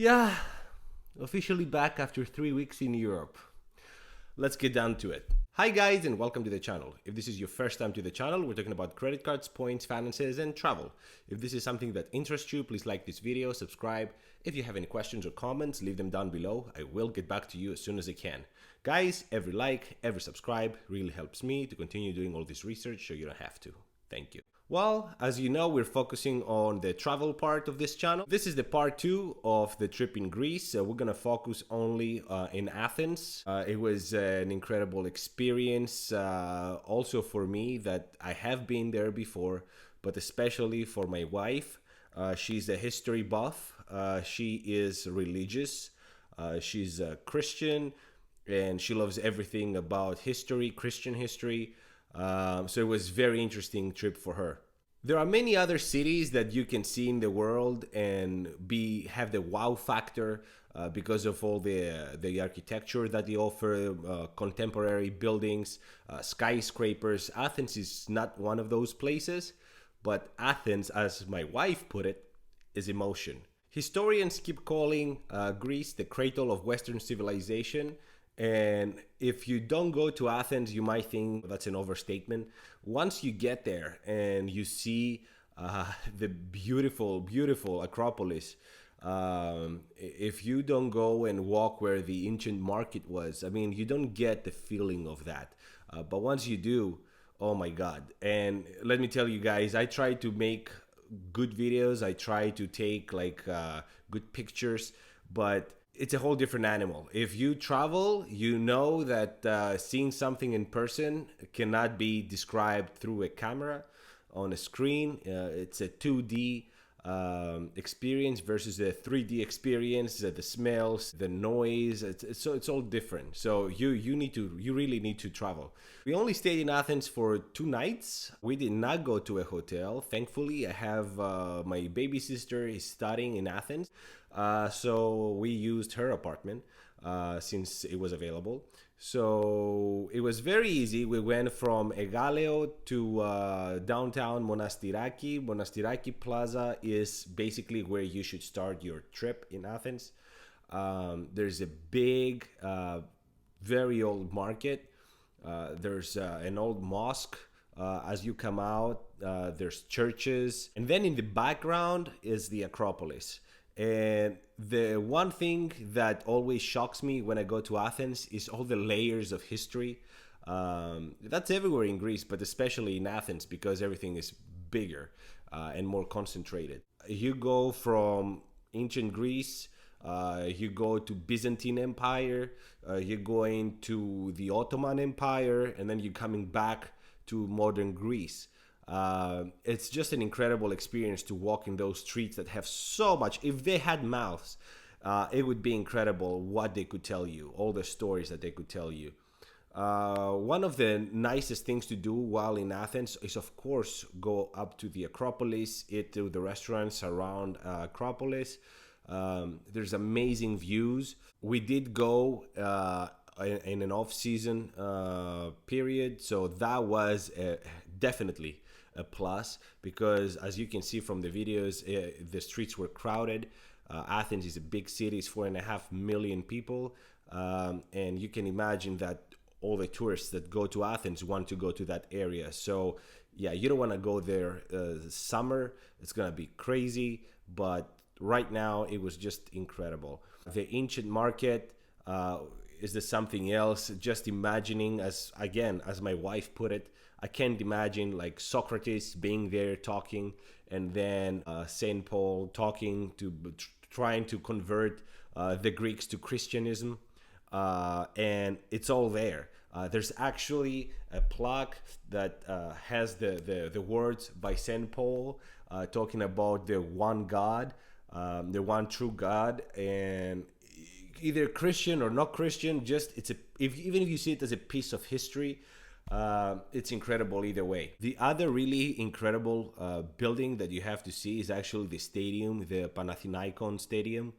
Yeah, officially back after 3 weeks in Europe. Let's get down to it. Hi guys and welcome to the channel. If this is your first time to the channel, we're talking about credit cards, points, finances, and travel. If this is something that interests you, please like this video, subscribe. If you have any questions or comments, leave them down below. I will get back to you as soon as I can. Guys, every like, every subscribe really helps me to continue doing all this research so you don't have to. Thank you. Well, as you know, we're focusing on the travel part of this channel. This is the part 2 of the trip in Greece. We're gonna focus only in Athens. It was an incredible experience, also for me that I have been there before, but especially for my wife. She's a history buff. She is religious. She's a Christian, and she loves everything about history, Christian history. So it was a very interesting trip for her. There are many other cities that you can see in the world and have the wow factor because of all the architecture that they offer, contemporary buildings, skyscrapers. Athens is not one of those places, but Athens, as my wife put it, is emotion. Historians keep calling Greece the cradle of Western civilization. And if you don't go to Athens, you might think that's an overstatement. Once you get there and you see the beautiful, beautiful Acropolis, if you don't go and walk where the ancient market was, I mean, you don't get the feeling of that. But once you do, oh my God. And let me tell you guys, I try to make good videos. I try to take good pictures, but it's a whole different animal. If you travel, you know that seeing something in person cannot be described through a camera on a screen. It's a 2D experience versus a 3D experience. The smells, the noise, it's all different. So you really need to travel. We only stayed in Athens for 2 nights. We did not go to a hotel. Thankfully, I have my baby sister is studying in Athens. So we used her apartment since it was available. So it was very easy. We went from Egaleo to downtown Monastiraki. Monastiraki Plaza is basically where you should start your trip in Athens. There's a big, very old market. There's an old mosque. As you come out, there's churches. And then in the background is the Acropolis. And the one thing that always shocks me when I go to Athens is all the layers of history. That's everywhere in Greece, but especially in Athens because everything is bigger and more concentrated. You go from ancient Greece, you go to Byzantine Empire, you're going to the Ottoman Empire, and then you're coming back to modern Greece. It's just an incredible experience to walk in those streets that have so much. If they had mouths, it would be incredible what they could tell you, all the stories that they could tell you. One of the nicest things to do while in Athens is, of course, go up to the Acropolis, eat to the restaurants around Acropolis. There's amazing views. We did go in an off-season period, so that was definitely a plus because, as you can see from the videos, the streets were crowded. Athens is a big city, it's 4.5 million people, and you can imagine that all the tourists that go to Athens want to go to that area. So yeah, you don't want to go there summer, it's gonna be crazy, but right now it was just incredible. The ancient market is there something else. Just imagining, as my wife put it, I can't imagine like Socrates being there talking, and then Saint Paul talking trying to convert the Greeks to Christianism, and it's all there. There's actually a plaque that has the words by Saint Paul talking about the one God, the one true God, and either Christian or not Christian, just even if you see it as a piece of history, it's incredible either way. The other really incredible building that you have to see is actually the stadium, the Panathy Stadium,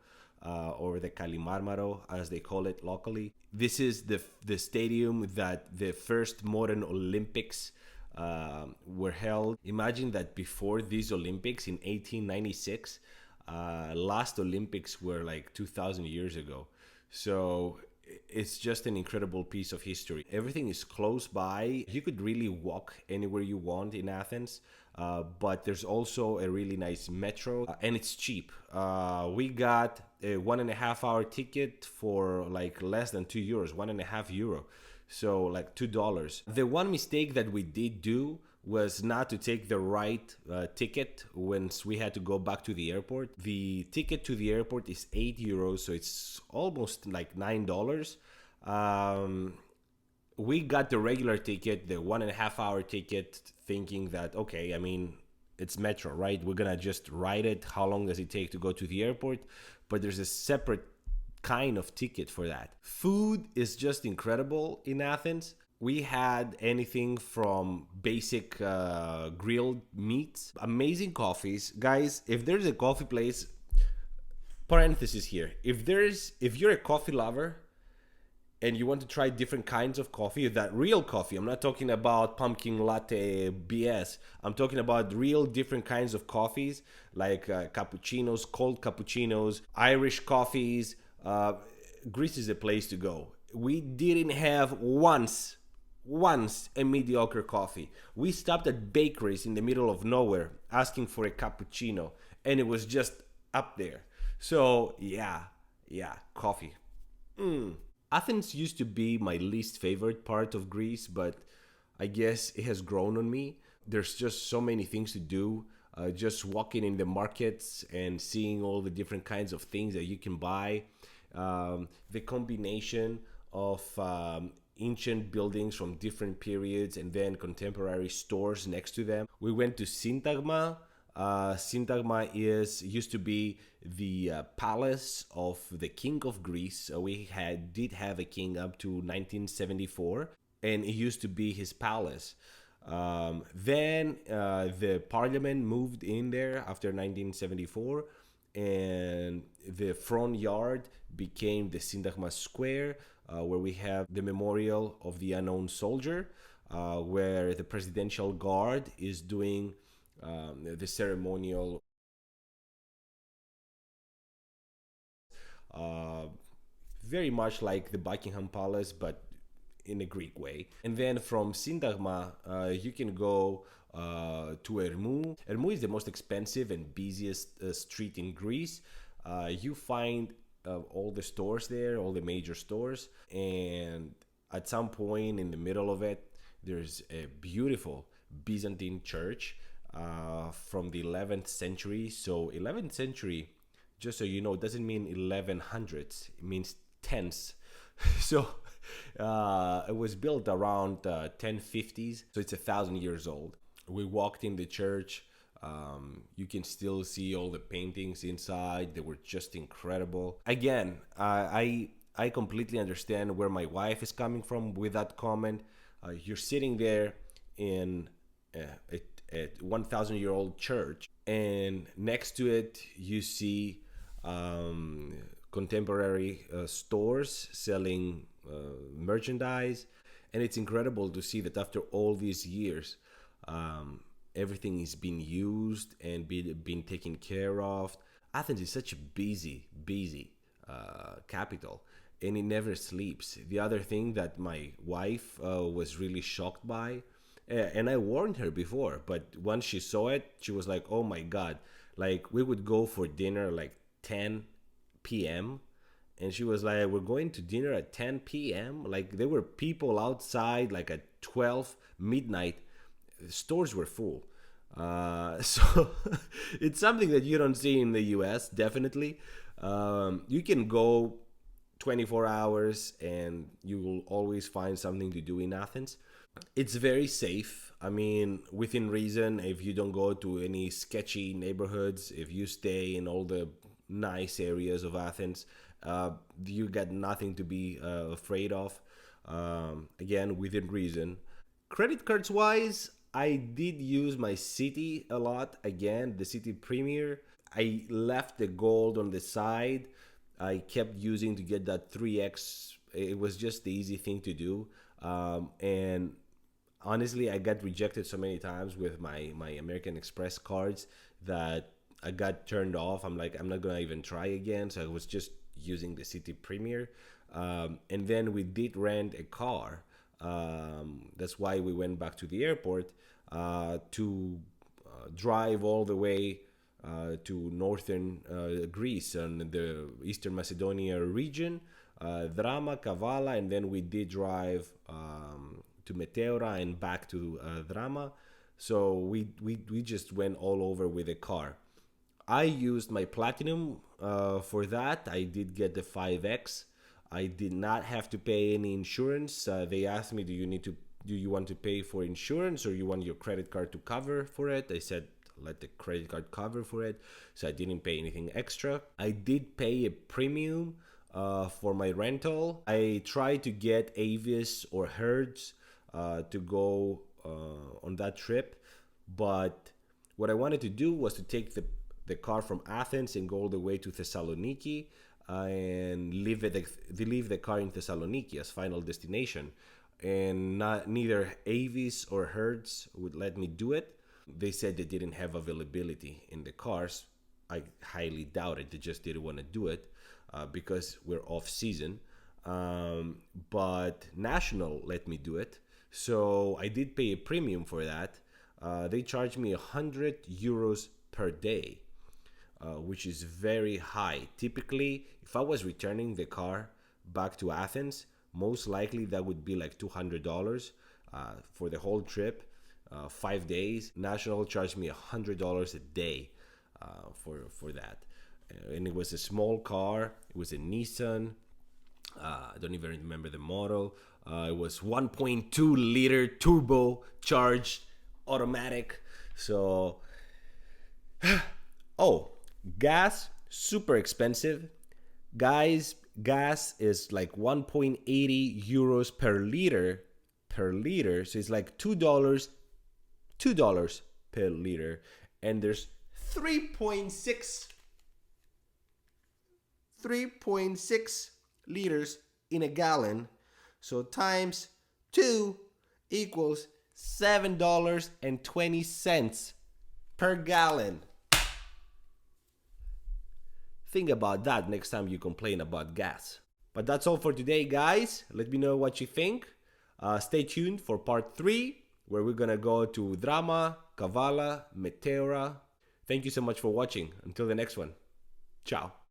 or the Kalimarmaro as they call it locally. This is the stadium that the first modern Olympics were held. Imagine that before these Olympics in 1896, Last Olympics were like 2,000 years ago. So it's just an incredible piece of history. Everything is close by. You could really walk anywhere you want in Athens. But there's also a really nice metro, and it's cheap. We got a 1.5 hour ticket for like less than €2, €1.5. So like $2. The one mistake that we did do was not to take the right ticket once we had to go back to the airport. The ticket to the airport is €8, so it's almost like $9. We got the regular ticket, the 1.5 hour ticket, thinking that, okay, I mean, it's metro, right? We're gonna just ride it. How long does it take to go to the airport? But there's a separate kind of ticket for that. Food is just incredible in Athens. We had anything from basic grilled meats, amazing coffees. Guys, if there's a coffee place, parenthesis here, if you're a coffee lover and you want to try different kinds of coffee, that real coffee, I'm not talking about pumpkin latte BS. I'm talking about real different kinds of coffees, like cappuccinos, cold cappuccinos, Irish coffees. Greece is a place to go. We didn't have once a mediocre coffee. We stopped at bakeries in the middle of nowhere asking for a cappuccino, and it was just up there. So yeah, coffee. Athens used to be my least favorite part of Greece, but I guess it has grown on me. There's just so many things to do. Just walking in the markets and seeing all the different kinds of things that you can buy. The combination of ancient buildings from different periods and then contemporary stores next to them. We went to Syntagma. Syntagma used to be the palace of the king of Greece. We did have a king up to 1974, and it used to be his palace. Then the parliament moved in there after 1974, and the front yard became the Syntagma Square, where we have the memorial of the unknown soldier, where the presidential guard is doing the ceremonial. Very much like the Buckingham Palace, but in a Greek way. And then from Syntagma, you can go to Ermou. Ermou is the most expensive and busiest street in Greece. You find all the stores there, all the major stores, and at some point in the middle of it, there's a beautiful Byzantine church from the 11th century. So 11th century, just so you know, doesn't mean 1100s. It means tens. So it was built around 1050s. So it's 1,000 years old. We walked in the church. You can still see all the paintings inside. They were just incredible. Again, I completely understand where my wife is coming from with that comment. You're sitting there in a 1,000-year-old church, and next to it you see contemporary stores selling merchandise, and it's incredible to see that after all these years, everything is being used and being taken care of. Athens is such a busy capital, and it never sleeps. The other thing that my wife was really shocked by, and I warned her before, but once she saw it, she was like, oh my God. Like, we would go for dinner like 10 p.m. And she was like, we're going to dinner at 10 p.m. Like, there were people outside like at 12 midnight. The stores were full. So it's something that you don't see in the US, definitely. You can go 24 hours and you will always find something to do in Athens. It's very safe. I mean, within reason, if you don't go to any sketchy neighborhoods, if you stay in all the nice areas of Athens, you got nothing to be afraid of. Again, within reason. Credit cards wise, I did use my Citi a lot. Again, the Citi Premier. I left the gold on the side. I kept using to get that 3x. It was just the easy thing to do. And honestly, I got rejected so many times with my American Express cards that I got turned off. I'm like, I'm not gonna even try again. So I was just using the Citi Premier. And then we did rent a car. That's why we went back to the airport to drive all the way to northern Greece and the Eastern Macedonia region, Drama, Kavala, and then we did drive to Meteora and back to Drama. So we just went all over with a car. I used my platinum for that. I did get the 5X. I did not have to pay any insurance. They asked me, do you want to pay for insurance or you want your credit card to cover for it? I said, let the credit card cover for it. So I didn't pay anything extra. I did pay a premium for my rental. I tried to get Avis or Hertz to go on that trip, but what I wanted to do was to take the car from Athens and go all the way to Thessaloniki and leave the car in Thessaloniki as final destination. And neither Avis or Hertz would let me do it. They said they didn't have availability in the cars. I highly doubt it. They just didn't want to do it because we're off season. But National let me do it. So I did pay a premium for that. They charged me 100 euros per day, which is very high. Typically, if I was returning the car back to Athens, most likely that would be like $200 for the whole trip, 5 days. National charged me $100 a day for that. And it was a small car. It was a Nissan. I don't even remember the model. It was 1.2 liter turbo charged automatic. So, oh, gas, super expensive. Guys, gas is like 1.80 euros per liter. So it's like $2 per liter. And there's 3.6 liters in a gallon. So times 2 equals $7.20 per gallon. Think about that next time you complain about gas. But that's all for today, guys. Let me know what you think. Stay tuned for part 3, where we're gonna go to Drama, Kavala, Meteora. Thank you so much for watching. Until the next one. Ciao.